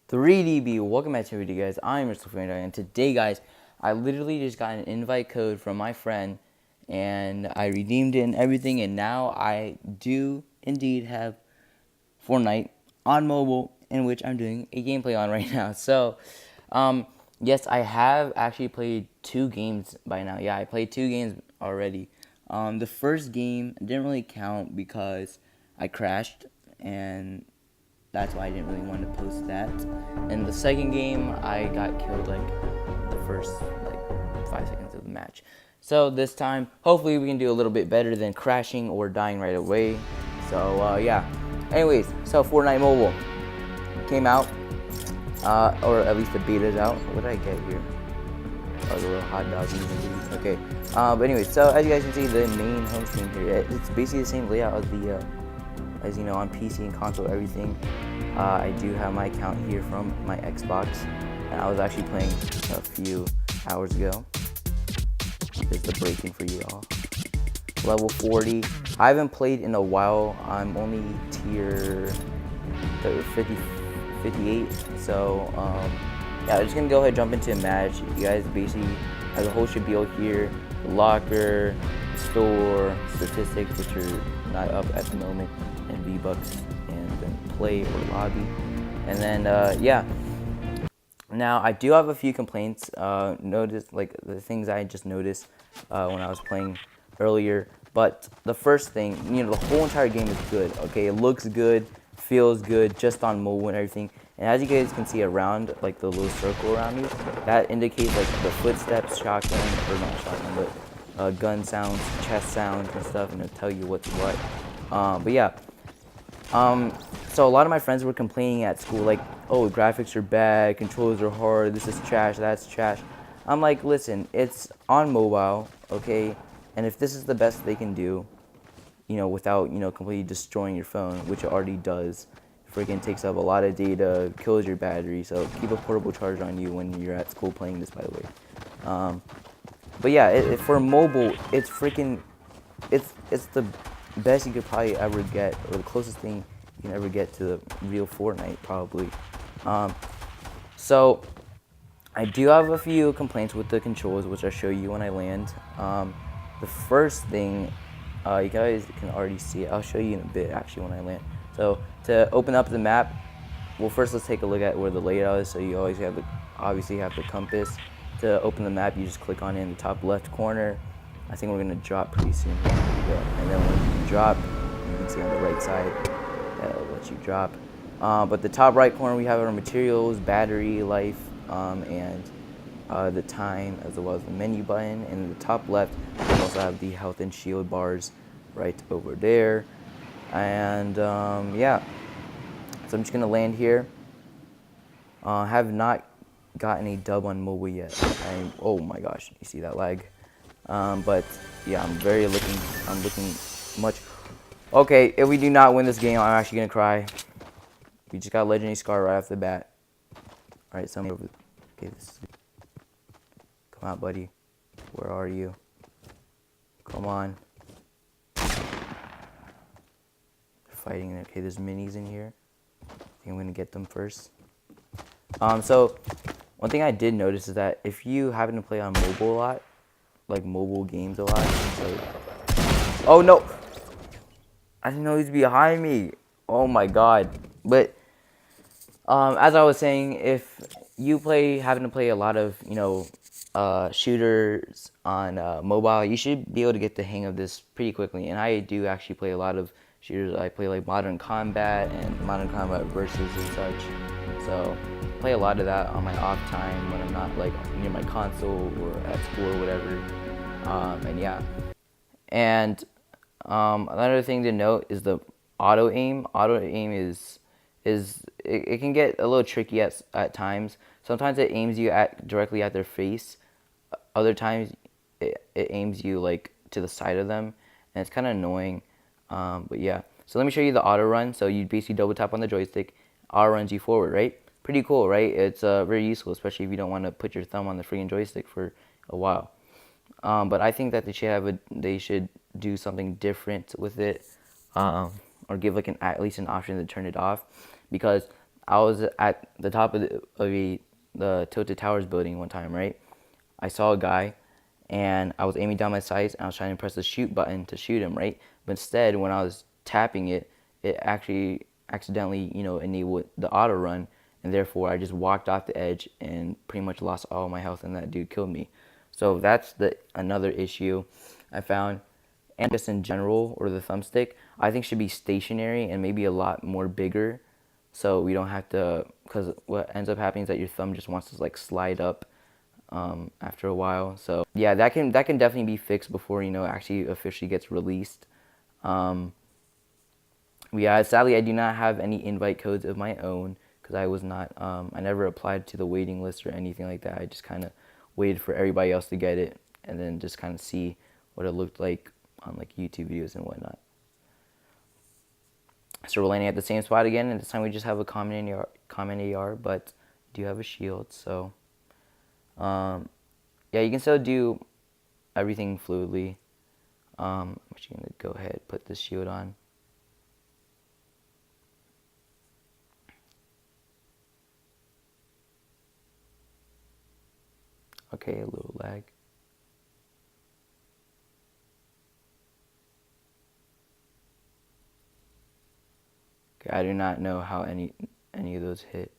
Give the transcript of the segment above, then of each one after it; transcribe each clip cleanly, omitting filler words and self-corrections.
3DB, welcome back to the video, guys. I'm Mr. Fortnite, and today, guys, I literally just got an invite code from my friend, and I redeemed it and everything, and now I do indeed have Fortnite on mobile, in which I'm doing a gameplay on right now. So, yes, I have actually played 2 games by now. Yeah, I played 2 games already. The first game didn't really count because I crashed, and that's why I didn't really want to post that. And the second game, I got killed like the first like 5 seconds of the match. So this time, hopefully we can do a little bit better than crashing or dying right away. So yeah. Anyways, so Fortnite Mobile came out, or at least the beta's out. What did I get here? Oh, the little hot dog. Okay. But anyways, so as you guys can see, the main home screen here, it's basically the same layout as the as you know, on PC and console, everything. I do have my account here from my Xbox, and I was actually playing a few hours ago. There's the breaking for you all. Level 40. I haven't played in a while. I'm only tier 50, 58. So yeah, I'm just gonna go ahead and jump into a match. You guys basically, as a whole, should be over here. Locker, store, statistics, which are not up at the moment, and V-Bucks, and then play or lobby. And then yeah. Now I do have a few complaints. Notice like the things I just noticed when I was playing earlier. But the first thing, the whole entire game is good. Okay, it looks good, feels good, just on mobile and everything. And as you guys can see around, like the little circle around me, that indicates like the footsteps, shotgun, or not shotgun, but gun sounds, chest sounds, and stuff, and it'll tell you what's what. But yeah. So a lot of my friends were complaining at school, like, oh, graphics are bad, controllers are hard, this is trash, that's trash. I'm like, listen, it's on mobile, okay? And if this is the best they can do, without, completely destroying your phone, which it already does, freaking takes up a lot of data, kills your battery, so keep a portable charger on you when you're at school playing this, by the way. But yeah, for mobile, it's freaking, it's the best you could probably ever get, or the closest thing you can ever get to the real Fortnite, probably. So I do have a few complaints with the controls, which I'll show you when I land. The first thing, you guys can already see it. I'll show you in a bit, actually, when I land. So to open up the map, well, first let's take a look at where the layout is. So you always have obviously have the compass. To open the map, you just click on it in the top left corner. I think we're gonna drop pretty soon. And then when you drop, you can see on the right side, that'll let you drop. But the top right corner, we have our materials, battery life, and the time, as well as the menu button. And in the top left, we also have the health and shield bars right over there. And yeah, so I'm just gonna land here. Have not gotten a dub on mobile yet. Oh my gosh, you see that lag? But yeah, I'm looking much. Okay, if we do not win this game, I'm actually gonna cry. We just got legendary scar right off the bat. All right, somebody over. Okay, come out, buddy. Where are you? Come on. They're fighting. Okay, there's minis in here. I think I'm gonna get them first. So one thing I did notice is that if you happen to play on mobile a lot, like mobile games a lot. So, oh no! I didn't know he was behind me. Oh my god! But as I was saying, if you happen to play a lot of shooters on mobile, you should be able to get the hang of this pretty quickly. And I do actually play a lot of shooters. I play like Modern Combat and Modern Combat Versus and such. So play a lot of that on my off time when I'm not like near my console or at school or whatever. And yeah, and another thing to note is the auto aim. Auto aim is it can get a little tricky at times. Sometimes it aims you directly at their face. Other times it aims you like to the side of them, and it's kind of annoying. But yeah, so let me show you the auto run. So you basically double tap on the joystick, auto runs you forward, right? Pretty cool, right? It's very useful, especially if you don't want to put your thumb on the freaking joystick for a while. But I think that they should do something different with it, or give like at least an option to turn it off, because I was at the top of the Tilted Towers building one time, right? I saw a guy, and I was aiming down my sights, and I was trying to press the shoot button to shoot him, right? But instead, when I was tapping it, it actually accidentally, enabled the auto run, and therefore I just walked off the edge and pretty much lost all my health, and that dude killed me. So that's the another issue I found. And just in general, or the thumbstick, I think should be stationary and maybe a lot more bigger, so we don't have to. Because what ends up happening is that your thumb just wants to like slide up after a while. So yeah, that can definitely be fixed before actually officially gets released. Um, yeah, sadly I do not have any invite codes of my own because I was not. I never applied to the waiting list or anything like that. I just kind of waited for everybody else to get it and then just kind of see what it looked like on like YouTube videos and whatnot. So we're landing at the same spot again, and this time we just have a common AR, but do have a shield. So yeah, you can still do everything fluidly. I'm just gonna go ahead and put this shield on. Okay, a little lag. Okay, I do not know how any of those hit.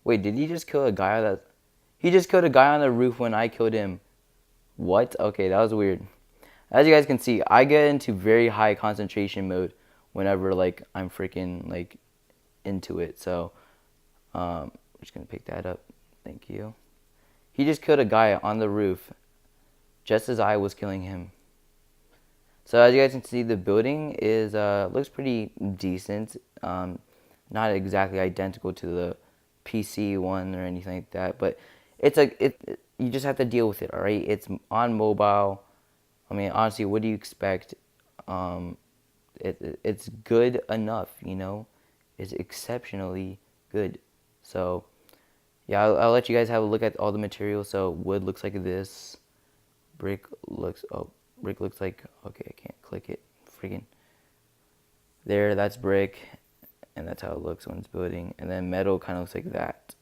Wait, did he just kill a guy that? He just killed a guy on the roof when I killed him. What? Okay, that was weird. As you guys can see, I get into very high concentration mode whenever like I'm freaking like into it. So I'm just gonna pick that up. Thank you. He just killed a guy on the roof just as I was killing him. So as you guys can see, the building is looks pretty decent. Not exactly identical to the PC one or anything like that, but you just have to deal with it. All right, it's on mobile. I mean, honestly, what do you expect? It's good enough, It's exceptionally good. So yeah, I'll let you guys have a look at all the materials. So wood looks like this. Brick looks like, okay, I can't click it. Freaking there, that's brick, and that's how it looks when it's building. And then metal kind of looks like that.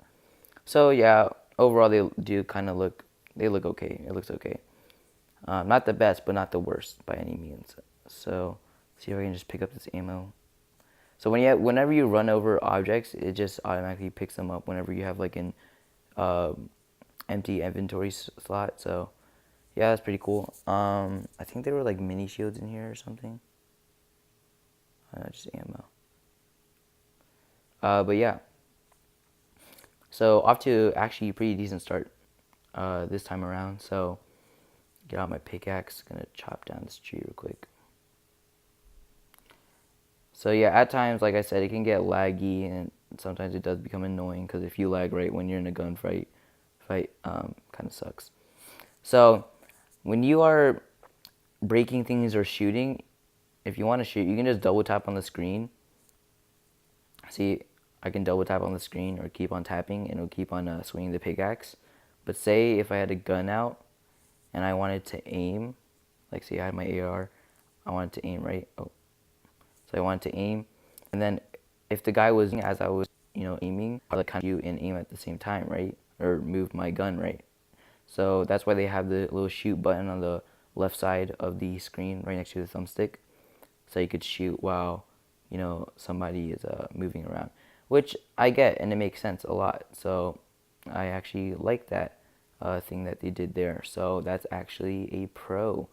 So yeah, overall they do kind of look okay. It looks okay. Not the best, but not the worst by any means. So see if I can just pick up this ammo. So whenever you run over objects, it just automatically picks them up whenever you have like an empty inventory slot. So yeah, that's pretty cool. I think there were like mini shields in here or something. Just ammo. But yeah. So off to actually a pretty decent start this time around. So get out my pickaxe. Gonna chop down this tree real quick. So yeah, at times, like I said, it can get laggy, and sometimes it does become annoying because if you lag right when you're in a gunfight, kind of sucks. So when you are breaking things or shooting, if you want to shoot, you can just double tap on the screen. See, I can double tap on the screen or keep on tapping, and it'll keep on swinging the pickaxe. But say if I had a gun out and I wanted to aim, like say I had my AR, I wanted to aim, right? Oh, so I wanted to aim, and then if the guy was as I was, aiming, I would kind of shoot and aim at the same time, right? Or move my gun, right? So that's why they have the little shoot button on the left side of the screen, right next to the thumbstick, so you could shoot while, somebody is moving around, which I get and it makes sense a lot. So I actually like that thing that they did there. So that's actually a pro.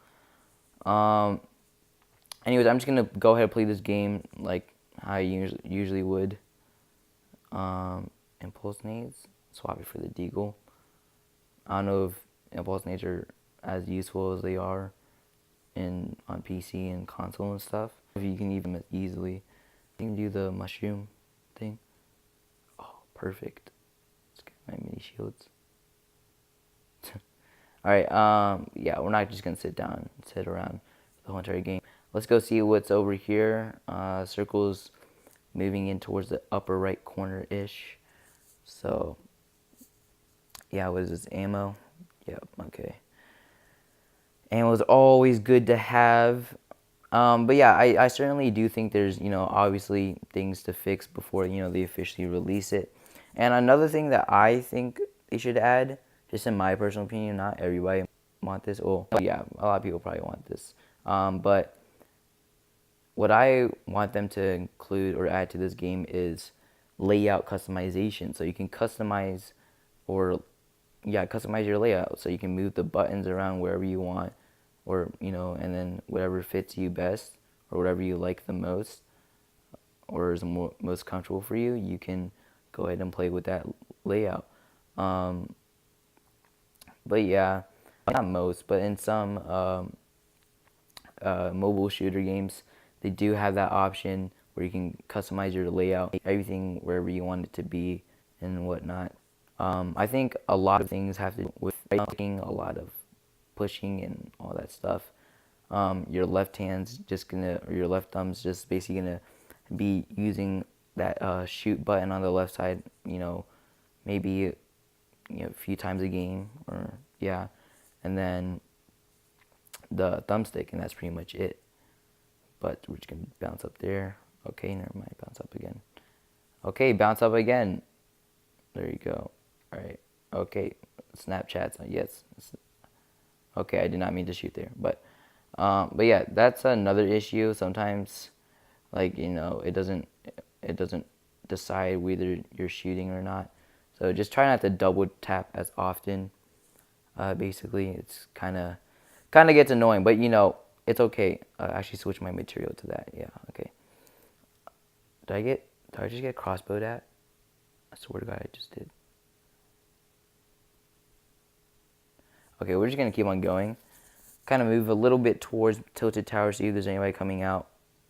Anyways, I'm just gonna go ahead and play this game like I usually would. Impulse nades, swap it for the deagle. I don't know if impulse nades are as useful as they are on PC and console and stuff. If you can even easily, you can do the mushroom thing. Oh, perfect. Let's get my mini shields. All right. Yeah, we're not just gonna sit around the whole entire game. Let's go see what's over here. Circles moving in towards the upper right corner-ish. So, yeah, what is this? Ammo. Yep. Okay. And was always good to have. But yeah, I certainly do think there's, obviously things to fix before, they officially release it. And another thing that I think they should add, just in my personal opinion, not everybody want this. Oh, yeah, a lot of people probably want this. But what I want them to include or add to this game is layout customization. So you can customize or, yeah, customize your layout. So you can move the buttons around wherever you want, or, and then whatever fits you best or whatever you like the most or is most comfortable for you, you can go ahead and play with that layout. But yeah, not most, but in some mobile shooter games, they do have that option where you can customize your layout, everything wherever you want it to be and whatnot. I think a lot of things have to do with making a lot of pushing and all that stuff. Your left hand's just gonna, or your left thumb's just basically gonna be using that shoot button on the left side, maybe a few times a game, or yeah, and then the thumbstick, and that's pretty much it. But we're just gonna bounce up there. Okay, never mind, bounce up again. Okay, bounce up again. There you go. All right. Okay, Snapchat's yes. Okay, I did not mean to shoot there, but yeah, that's another issue. Sometimes, like, it doesn't decide whether you're shooting or not. So just try not to double tap as often. Basically, it's kind of gets annoying, but it's okay. Actually, switch my material to that. Yeah, okay. Did I just get crossbowed at? I swear to God, I just did. Okay, we're just gonna keep on going. Kind of move a little bit towards Tilted Towers, see if there's anybody coming out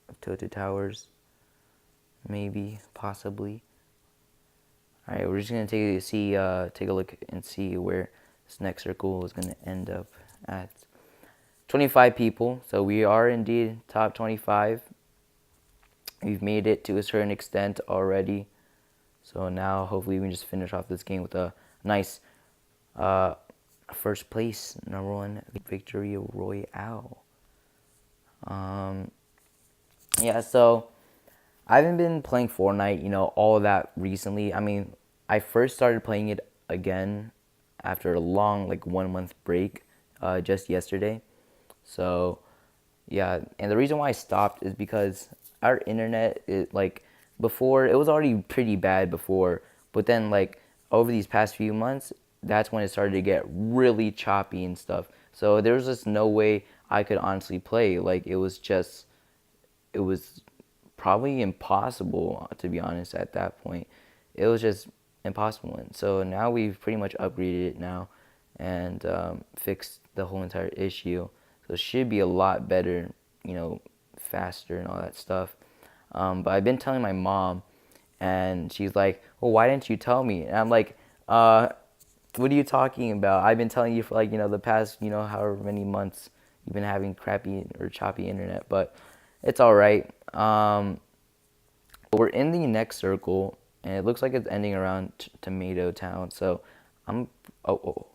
of Tilted Towers. Maybe, possibly. All right, we're just gonna take a look and see where this next circle is gonna end up at. 25 people, so we are indeed top 25. We've made it to a certain extent already. So now hopefully we can just finish off this game with a nice first place, #1 victory royale. Yeah, so I haven't been playing Fortnite, all that recently. I mean, I first started playing it again after a long, like, 1 month break, just yesterday. So, yeah, and the reason why I stopped is because our internet, before, it was already pretty bad before, but then, like, over these past few months, that's when it started to get really choppy and stuff. So there was just no way I could honestly play. Like, it was probably impossible, to be honest, at that point. It was just impossible. And so now we've pretty much upgraded it now and fixed the whole entire issue. So it should be a lot better, faster and all that stuff. But I've been telling my mom, and she's like, well, why didn't you tell me? And I'm like, what are you talking about? I've been telling you for, like, the past, however many months you've been having crappy or choppy internet, but it's all right. We're in the next circle, and it looks like it's ending around Tomato Town. So I'm, oh.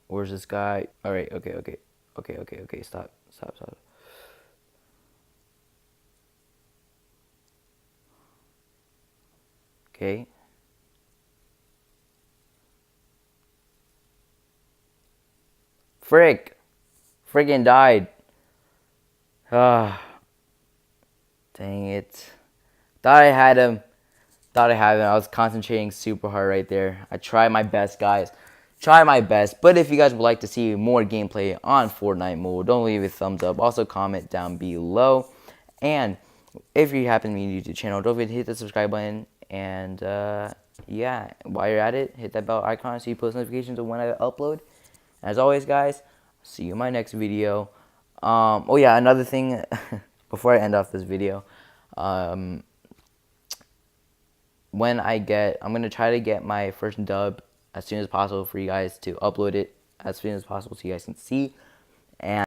Where's this guy? All right, okay. Stop. Okay. Friggin' died. Ah, dang it. Thought I had him. I was concentrating super hard right there. I tried my best, guys. Try my best. But if you guys would like to see more gameplay on Fortnite mode, don't leave a thumbs up. Also, comment down below. And if you happen to be new to the channel, don't forget to hit the subscribe button. And yeah, while you're at it, hit that bell icon so you post notifications of when I upload. As always, guys, see you in my next video. Oh yeah, another thing before I end off this video. I'm going to try to get my first dub as soon as possible for you guys to upload it as soon as possible so you guys can see. and